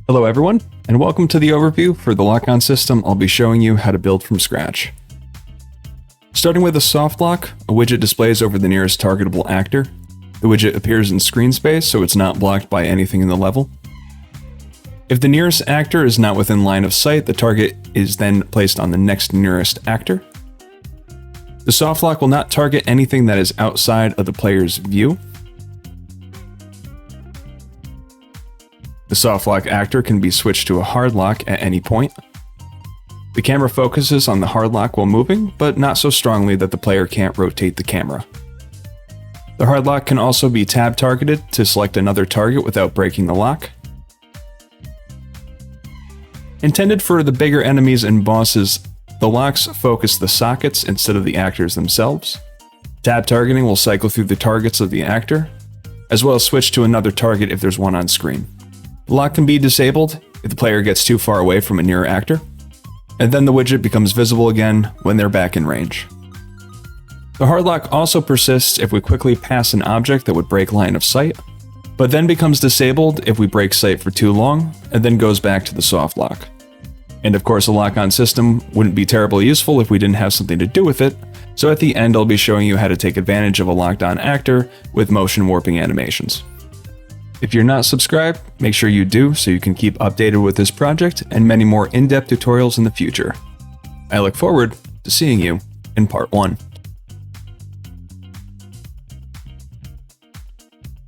Hello everyone, and welcome to the overview for the lock-on system. I'll be showing you how to build from scratch. Starting with a soft lock, a widget displays over the nearest targetable actor. The widget appears in screen space, so it's not blocked by anything in the level. If the nearest actor is not within line of sight, the target is then placed on the next nearest actor. The soft lock will not target anything that is outside of the player's view. The soft lock actor can be switched to a hard lock at any point. The camera focuses on the hard lock while moving, but not so strongly that the player can't rotate the camera. The hard lock can also be tab targeted to select another target without breaking the lock. Intended for the bigger enemies and bosses, the locks focus the sockets instead of the actors themselves. Tab targeting will cycle through the targets of the actor, as well as switch to another target if there's one on screen. The lock can be disabled if the player gets too far away from a near actor, and then the widget becomes visible again when they're back in range. The hard lock also persists if we quickly pass an object that would break line of sight, but then becomes disabled if we break sight for too long, and then goes back to the soft lock. And of course, a lock-on system wouldn't be terribly useful if we didn't have something to do with it, so at the end I'll be showing you how to take advantage of a locked-on actor with motion warping animations. If you're not subscribed, make sure you do so you can keep updated with this project and many more in-depth tutorials in the future. I look forward to seeing you in part 1.